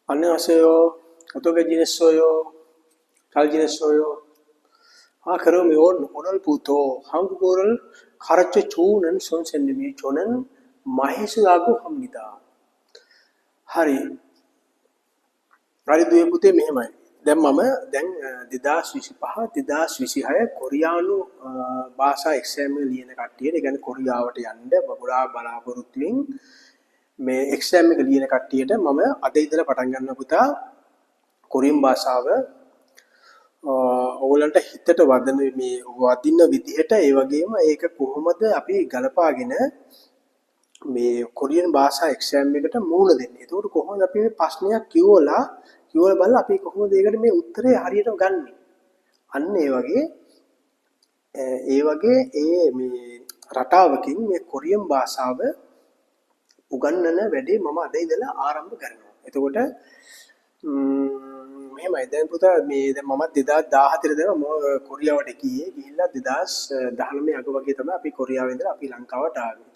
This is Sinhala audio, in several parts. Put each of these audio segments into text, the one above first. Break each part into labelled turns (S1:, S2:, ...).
S1: 안녕하세요. 어떻게 지냈어요? 잘 지냈어요? 그러면 오늘부터 한국어를 가르쳐 주는 선생님이 저는 마헤스라고 합니다. hari hari 2020යි. දැන් මම දැන් 2025 2026 කොරියානු භාෂා එක්සෑම් එක ලියන කට්ටියට, ඒ කියන්නේ කොරියාවට යන්න ගොඩාක් බලාපොරොත්තු වෙමින් මේ එක්සෑම් එක ලියන කට්ටියට මම අද ඉඳලා පටන් ගන්න පුතා කොරියන් භාෂාව ඕගලන්ට හිතට වදින මේ වදින විදිහට, ඒ වගේම ඒක කොහොමද අපි ගලපාගෙන මේ කොරියන් භාෂා එක්සෑම් එකට මූණ දෙන්නේ. ඒකට කොහොමද අපි මේ ප්‍රශ්නයක් කියවලා බලලා අපි කොහොමද ඒකට මේ උත්තරේ හරියට ගන්නෙ. අන්න ඒ වගේ මේ රටාවකින් මේ කොරියන් භාෂාව උගන්වන වැඩේ මම අද ඉඳලා ආරම්භ කරනවා. එතකොට මෙහෙමයි දැන් පුතා මේ දැන් මම 2014 දම කොරියාවට ගිහිල්ලා 2019 අග වගේ තමයි අපි කොරියාවේ ඉඳලා අපි ලංකාවට ආවේ.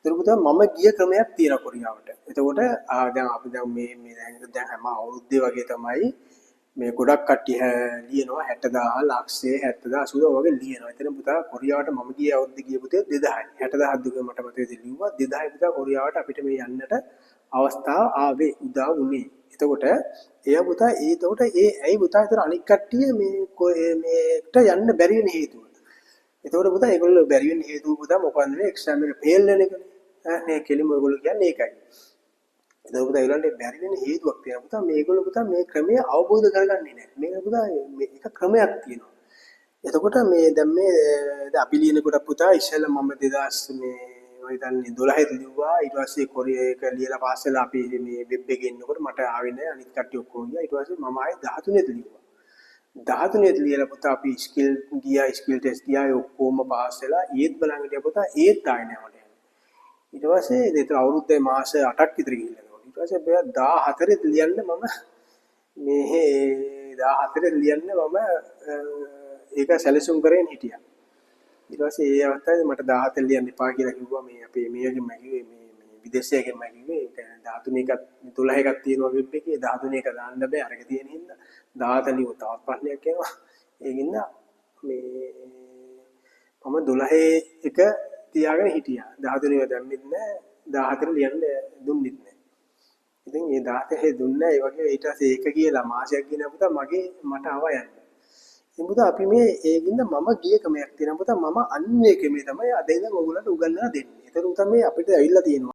S1: එතකොට පුතා මම ගිය ක්‍රමයක් තියෙනවා කොරියාවට. එතකොට දැන් අපි දැන් හැම අවුරුද්දේ වගේ තමයි මේ ගොඩක් කට්ටිය ලියනවා 60000 ලක්ෂය 70000 80 වගේ ලියනවා. එතන පුතා කොරියාවට මම ගිය අවුරුද්දේ ගිය පුතේ 2000යි. 60000 දුක මට මතකයි ලිව්වා 2000 පුතා කොරියාවට අපිට මේ යන්නට අවස්ථාව ආවේ උදා වුණේ. එතකොට එයා පුතා ඒතකොට ඇයි පුතා ඒතර අනික් කට්ටිය මේකට යන්න බැරි වෙන හේතුව. එතකොට පුතා ඒගොල්ලෝ බැරි වෙන හේතුව පුතා මොකක්ද මේ එක්සෑම් එක ෆේල් වෙන එකනේ. නේ කෙලිම ඔයගොල්ලෝ කියන්නේ ඒකයි. එතකොට පුතා ඒගොල්ලන්ට බැරි වෙන හේතුවක් තියෙනවා පුතා මේගොල්ලෝ පුතා මේ ක්‍රමය අවබෝධ කරගන්නේ නැහැ. මේක පුතා මේක ක්‍රමයක් තියෙනවා. එතකොට මේ දැන් අපි ලියනකොට පුතා ඉස්සෙල්ලා මම 2000 මේ මම හිතන්නේ 12 ලිව්වා. ඊට පස්සේ කොරියා එක ලියලා පාස් වෙලා අපි මේ වෙබ් එකේ ඉන්නකොට මට ආවේ නැහැ. අනිත් කට්ටිය ඔක්කොම ගියා. ඊට පස්සේ මම ආයේ 13 ලිව්වා. 13 ලියලා පුතා අපි ස්කිල් ටෙස්ට් ගියා. ඒ ඔක්කොම පාස් වෙලා ඒත් බලන් හිටියා පුතා ඒත් ආයේ නැහැ මට. ඊට පස්සේ ඒතර අවුරුද්දේ මාස 8ක් විතර ගිහිල්ලා. ඊට පස්සේ 14 ලියන්න මම මේ 14 ලියන්න මම ඒක සැලසුම් කරගෙන හිටියා. ඊට පස්සේ ඒ අවස්ථාවේ මට 17 ලියන්න එපා කියලා කිව්වා. මේ අපේ මේකෙන් මම කිව්වේ මේ විදේශයකින් මම කිව්වේ ඒක 13 එකක් 12 එකක් තියෙනවා වෙබ් එකේ 13 එක දාන්න බෑ අරක තියෙන හින්දා 17 ලියුවා. තවත් ප්‍රශ්නයක් එනවා. ඒකින්ද මේ මම 12 එක තියාගෙන හිටියා. 13 එක දැම්මෙත් නෑ 14 ලියන්න දුන්නෙත් නෑ. ඉතින් ඒ 14 දුන්නා. ඒ වගේ ඊට පස්සේ ඒක කියලා මාසයක් ගියන පුතා මට ආවා යන්න. ඉතින් පුතා අපි මේ ඒකින්ද මම ගිය ක්‍රමයක් තියෙනවා පුතා මම අන්නේ ක්‍රමේ තමයි අද ඉඳන් ඔයගොල්ලන්ට උගන්වලා දෙන්නේ. ඒතර උතම මේ අපිට ඇවිල්ලා තියෙනවා